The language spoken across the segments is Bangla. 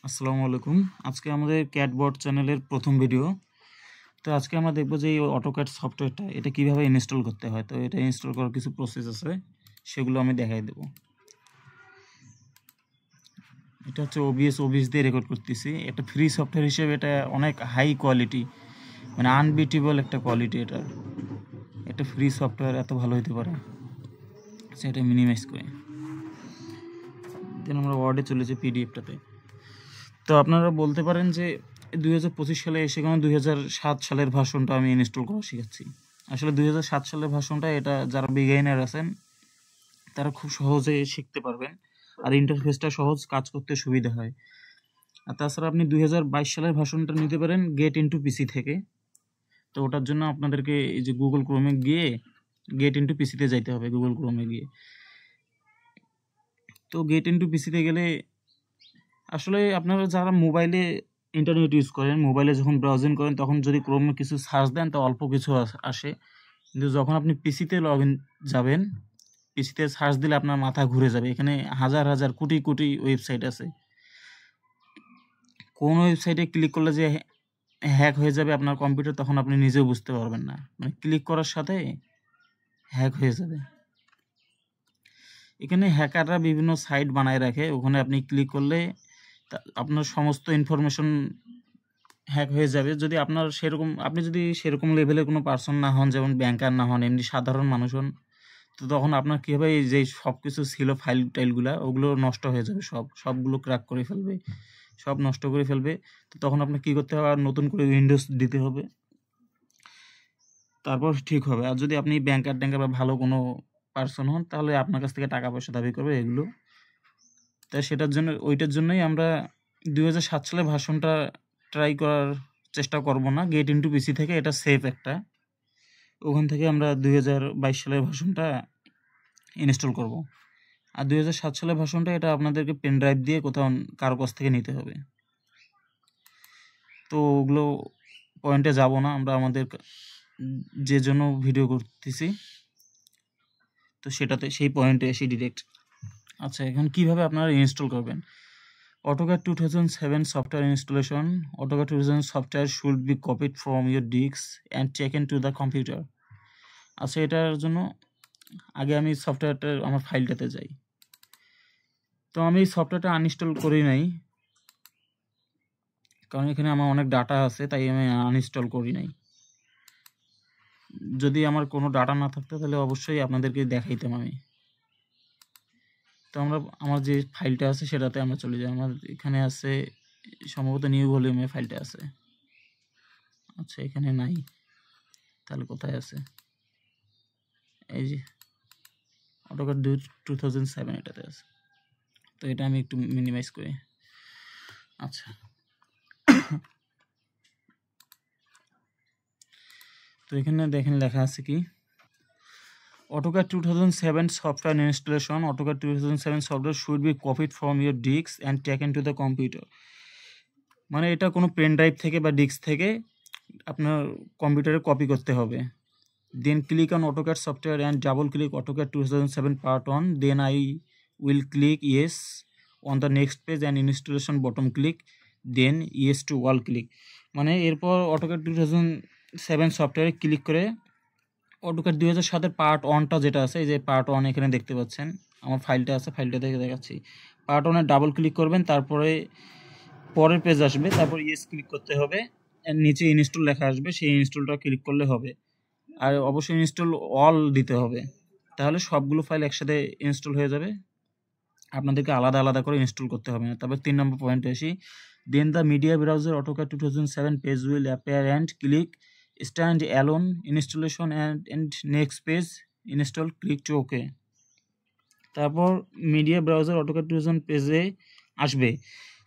আসসালামু আলাইকুম। আজকে আমাদের ক্যাটবট চ্যানেলের প্রথম ভিডিও। তো আজকে আমরা দেখব যে এই অটোক্যাড সফটওয়্যারটা এটা কিভাবে ইনস্টল করতে হয়। তো এটা ইনস্টল করার কিছু প্রসেস আছে, সেগুলো আমি দেখাই দেব। এটা হচ্ছে ওবিএস দিয়ে রেকর্ড করতেছি। এটা ফ্রি সফটওয়্যার হিসেবে এটা অনেক হাই কোয়ালিটি, মানে আনবিটেবল একটা কোয়ালিটি। এটা ফ্রি সফটওয়্যার এত ভালো হতে পারে। আচ্ছা, এটা মিনিমাইজ করে দেন আমরা ওয়ার্ডে চলেছি পিডিএফটাতে। তো আপনারা বলতে পারেন যে 2025 সালে এসে কেন 2007 সালের ভার্সনটা আমি ইনস্টল করা শিখাচ্ছি। আসলে 2007 সালের ভার্সনটা এটা যারা বিগিনার আছেন তারা খুব সহজে শিখতে পারবেন, আর ইন্টারফেসটা সহজ, কাজ করতে সুবিধা হয়। আর তাছাড়া আপনি 2022 সালের ভার্সনটা নিতে পারেন গেট ইনটু পিসি থেকে। তো ওটার জন্য আপনাদেরকে এই যে গুগল ক্রোমে গিয়ে গেট ইনটু পিসিতে যাইতে হবে। গুগল ক্রোমে গিয়ে তো গেট ইনটু পিসিতে গেলে আসলে আপনারা যারা মোবাইলে ইন্টারনেট ইউজ করেন, মোবাইলে যখন ব্রাউজিং করেন তখন যদি ক্রোমে কিছু সার্চ দেন তো অল্প কিছু আসে, কিন্তু যখন আপনি পিসিতে লগ ইন যাবেন, পিসিতে সার্চ দিলে আপনার মাথা ঘুরে যাবে। এখানে হাজার হাজার কোটি কোটি ওয়েবসাইট আছে। কোন ওয়েবসাইটে ক্লিক করলে যে হ্যাক হয়ে যাবে আপনার কম্পিউটার, তখন আপনি নিজেও বুঝতে পারবেন না। মানে ক্লিক করার সাথে হ্যাক হয়ে যাবে। এখানে হ্যাকাররা বিভিন্ন সাইট বানায় রাখে, ওখানে আপনি ক্লিক করলে আপনার সমস্ত ইনফরমেশন হ্যাক হয়ে যাবে। যদি আপনি যদি সেরকম লেভেলের কোনো পার্সন না হন, যেমন ব্যাংকার না হন, এমনি সাধারণ মানুষ হন, তো তখন আপনার কী হবে, এই যে সব কিছু ছিল ফাইল টাইলগুলো, ওগুলো নষ্ট হয়ে যাবে, সবগুলো ক্র্যাক করে ফেলবে, সব নষ্ট করে ফেলবে। তো তখন আপনার কী করতে হবে, আর নতুন করে উইন্ডোজ দিতে হবে, তারপর ঠিক হবে। আর যদি আপনি ব্যাংকার বা ভালো কোনো পার্সন হন, তাহলে আপনার কাছ থেকে টাকা পয়সা দাবি করবে এগুলো। তাই ওইটার জন্যই আমরা 2007 সালের ভার্সনটা ট্রাই করার চেষ্টা করব না। গেট ইনটু পিসি থেকে এটা সেফ একটা, ওখান থেকে আমরা 2022 সালের ভার্সনটা ইনস্টল করব। আর 2007 সালের ভার্সনটা এটা আপনাদেরকে পেন ড্রাইভ দিয়ে কোথাও কারো কাছ থেকে নিতে হবে। তো ওগুলো পয়েন্টে যাব না, আমরা আমাদের যে জন্য ভিডিও করতেছি তো সেই পয়েন্টে এসে ডিরেক্ট। আচ্ছা, এখন কিভাবে আপনারা ইনস্টল করবেন? AutoCAD 2007 software installation. AutoCAD 2007 software should be copied from your disk and taken to the computer. আচ্ছা, এটার জন্য আগে আমি আমার ফাইলটাতে যাই। তো আমি সফটওয়্যারটা আনইনস্টল করি নাই, কারণ এখানে আমার অনেক ডাটা আছে, তাই আমি আনইনস্টল করি নাই। যদি আমার কোনো ডাটা না থাকতো তাহলে অবশ্যই আপনাদেরকে দেখাইতাম আমি। তো আমার যে ফাইলটা আছে সেটাতে আমরা চলে যাই। আমার এখানে আছে সম্ভবত নিউ ভলিউমে ফাইলটা আছে। আচ্ছা, এখানে নাই, তাহলে কোথায় আছে? এই যে AutoCAD 2007 এটাতে আছে। তো এটা আমি একটু মিনিমাইজ করি। আচ্ছা, তো এখানে দেখেন লেখা আছে কি, AutoCAD 2007 software installation. AutoCAD 2007 software should be copied from your disk and taken to the computer. মানে এটা কোনো পেন ড্রাইভ থেকে বা ডিস্ক থেকে আপনার কম্পিউটারে কপি করতে হবে। Then click on AutoCAD software and double click AutoCAD 2007 part 1. Then I will click yes on the next page and installation bottom click, then yes to all click. মানে এরপর AutoCAD 2007 সফটওয়্যারে ক্লিক করে AutoCAD 2007 পার্ট 1টা যেটা আছে, এই যে পার্ট 1 এখানে দেখতে পাচ্ছেন, আমার ফাইলটা আছে, ফাইলটা থেকে দেখাচ্ছি। পার্ট 1-এ ডাবল ক্লিক করবেন, তারপরে পরের পেজ আসবে, তারপর ইয়েস ক্লিক করতে হবে, এর নিচে ইনস্টল লেখা আসবে, সেই ইনস্টলটা ক্লিক করলে হবে। আর অবশ্যই ইনস্টল অল দিতে হবে, তাহলে সবগুলো ফাইল একসাথে ইনস্টল হয়ে যাবে, আপনাদেরকে আলাদা আলাদা করে ইনস্টল করতে হবে না। তারপর 3 নম্বর পয়েন্টে আসি। Then the media browser AutoCAD 2007 page will appear and click stand alone installation and next page install, click to okay. তারপর মিডিয়া ব্রাউজার AutoCAD 2000 পেজে আসবে,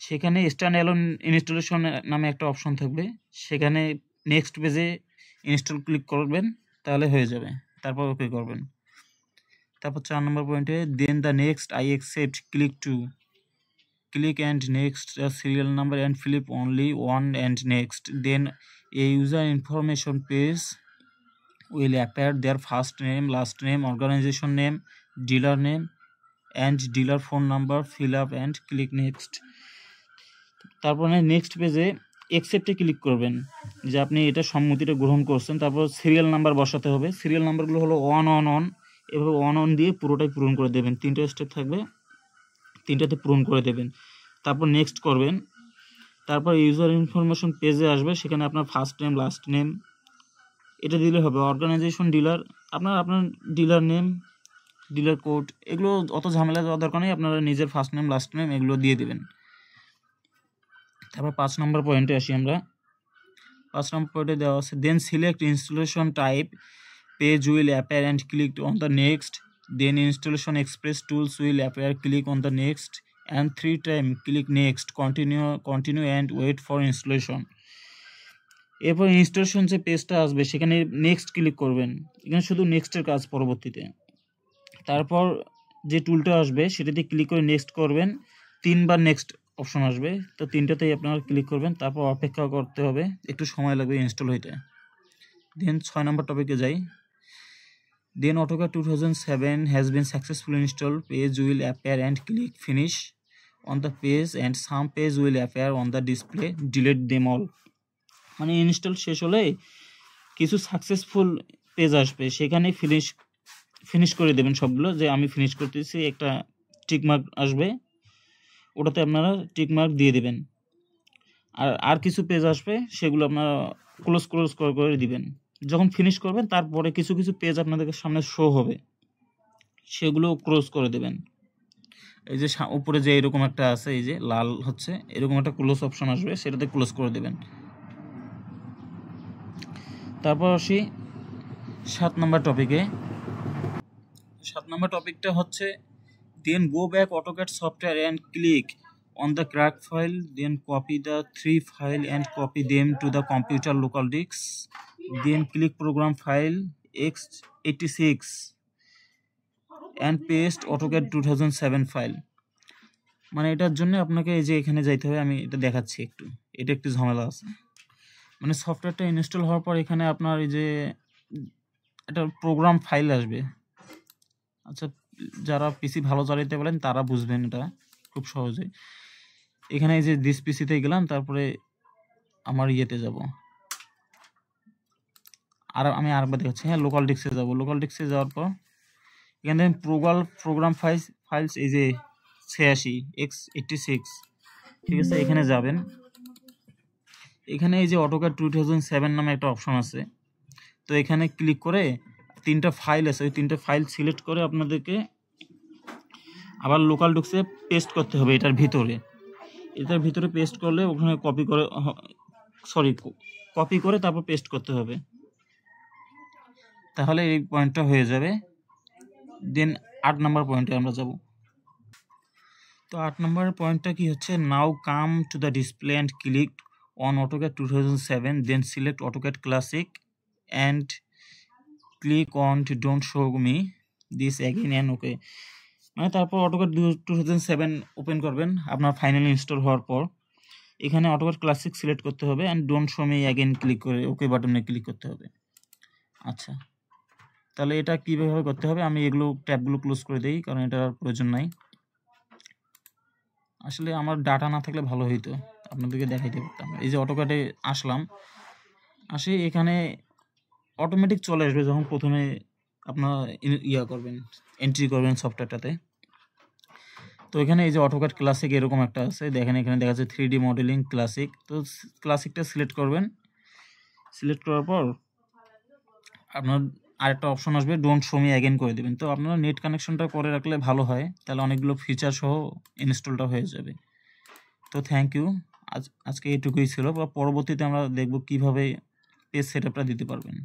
সেখানে স্ট্যান্ড অ্যালোন ইনস্টলেশন নামে একটা অপশন থাকবে, সেখানে নেক্সট পেজে ইনস্টল ক্লিক করবেন, তাহলে হয়ে যাবে। তারপর ওকে করবেন। তারপর 4 নম্বর পয়েন্টে then the next I accept, click and next a serial number and flip only one and next. Then a user information page will appear, their first name, last name, organization name, dealer name and dealer phone number. Fill up and click next. তারপরে নেক্সট পেজে অ্যাকসেপ্টে ক্লিক করবেন যে আপনি এটা সম্মতিটা গ্রহণ করছেন। তারপর সিরিয়াল নাম্বার বসাতে হবে। সিরিয়াল নাম্বারগুলো হলো 1 1 1, এভাবে 1 1 দিয়ে পুরোটাই পূরণ করে দেবেন। 3টা স্টেপ থাকবে, 3টাতে পূরণ করে দেবেন। তারপর নেক্সট করবেন। তারপর ইউজার ইনফরমেশন পেজে আসবে, সেখানে আপনার ফার্স্ট নেম লাস্ট নেম এটা দিলে হবে। অর্গানাইজেশন ডিলার আপনার ডিলার নেম ডিলার কোড এগুলো অত ঝামেলা দেওয়ার দরকার নেই, আপনারা নিজের ফার্স্ট নেম লাস্ট নেম এগুলো দিয়ে দেবেন। তারপর 5 নম্বর পয়েন্টে আসি আমরা। 5 নম্বর পয়েন্টে দেওয়া আছে then select installation type, page will appear and click on the next, then installation express tools will appear, click on the next and 3 time click next, continue and wait for installation. এরপর ইনস্টলেশন যে পেজটা আসবে সেখানে নেক্সট ক্লিক করবেন, এখানে শুধু নেক্সটের কাজ পরবর্তীতে। তারপর যে টুলটা আসবে সেটাতে ক্লিক করে নেক্সট করবেন, 3বার নেক্সট অপশন আসবে, তো 3টাতেই আপনারা ক্লিক করবেন। তারপর অপেক্ষা করতে হবে, একটু সময় লাগবে ইনস্টল হইতে। দেন 6 নম্বর টপিকে যাই। দেন AutoCAD 2007 has been successfully installed, page will appear and click finish on the page and some page will appear on the display, delete them all। মানে ইনস্টল শেষ হলে কিছু সাকসেসফুল পেজ আসবে, সেখানে ফিনিশ করে দেবেন সবগুলো, যে আমি ফিনিশ করতেছি একটা টিক মার্ক আসবে, ওটাতে আপনারা টিক মার্ক দিয়ে দেবেন। আর কিছু পেজ আসবে সেগুলো আপনারা ক্লোজ করে দিবেন। যখন ফিনিশ করবেন তারপরে কিছু পেজ আপনাদের সামনে শো হবে, সেগুলো ক্লোজ করে দেবেন। এই যে উপরে যে এরকম একটা আছে, এই যে লাল হচ্ছে এরকম একটা ক্লোজ অপশন আসবে, সেটাতে ক্লোজ করে দেবেন। তারপর আসি 7 নম্বর টপিকে। 7 নম্বর টপিকটা হচ্ছে then go back AutoCAD software and click on the crack file, then copy the 3 file and copy them to the computer local disk, then click program file x86 and paste AutoCAD 2007 file। মানে এটার জন্য আপনাকে এই যে এখানে যাইতে হবে, আমি এটা দেখাচ্ছি একটু, এটা একটু ঝামেলা আছে। মানে সফটওয়্যারটা ইনস্টল হওয়ার পর এখানে আপনার এই যে একটা প্রোগ্রাম ফাইল আসবে। আচ্ছা, যারা পিসি ভালো চালাতে পারেন তারা বুঝবেন এটা খুব সহজে। এখানে এই যে দিস পিসিতে গেলাম, তারপরে আমার ইয়েতে যাব, আর আমি আরেকবার দেখাচ্ছি। হ্যাঁ, লোকাল ডিস্কে যাব। লোকাল ডিস্কে যাওয়ার পর এখানে প্রোগ্রাম ফাইলস এই যে 86 x86, ঠিক আছে, এখানে যাবেন। এখানে এই যে AutoCAD 2007 নামে একটা অপশন আছে, তো এখানে ক্লিক করে 3টা ফাইল আছে, ওই 3টা ফাইল সিলেক্ট করে আপনাদেরকে আবার লোকাল ডিস্কে পেস্ট করতে হবে। এটার ভিতরে পেস্ট করলে ওখানে কপি করে তারপর পেস্ট করতে হবে, তাহলে এই পয়েন্টটা হয়ে যাবে। দেন 8 নম্বর পয়েন্টে আমরা যাব। তো 8 নম্বর পয়েন্টটা কি হচ্ছে, now come to the display and click on AutoCAD 2007, then select AutoCAD classic and click on to don't show me this again and okay. মানে তারপর AutoCAD 2007 ওপেন করবেন আপনার ফাইনালি ইনস্টল হওয়ার পর। এখানে AutoCAD ক্লাসিক সিলেক্ট করতে হবে and don't show me again click করে ওকে বাটনে ক্লিক করতে হবে। আচ্ছা, তাহলে এটা কীভাবে করতে হবে, আমি এগুলো ট্যাবগুলো ক্লোজ করে দিই, কারণ এটার প্রয়োজন নাই। আসলে আমার ডাটা না থাকলে ভালো হইতো, আপনাদেরকে দেখাইতে পারতাম। এই যে AutoCAD-এ আসলাম, এখানে অটোমেটিক চলে আসবে যখন প্রথমে আপনার এন্ট্রি করবেন সফটওয়্যারটাতে। তো এখানে এই যে AutoCAD ক্লাসিক এরকম একটা আছে, দেখেন এখানে দেখা যাচ্ছে 3D মডেলিং ক্লাসিক। তো ক্লাসিকটা সিলেক্ট করবেন। সিলেক্ট করার পর আপনার আরেকটা অপশন আসবে, ডোন্ট শো মি অ্যাগেন করে দেবেন। তো আপনারা নেট কানেকশনটা করে রাখলে ভালো হয়, তাহলে অনেকগুলো ফিচার সহ ইনস্টলটা হয়ে যাবে। তো থ্যাংক ইউ, আজকে এইটুকুই ছিল। পরবর্তীতে আমরা দেখব কিভাবে পেজ সেটআপটা দিতে পারবেন।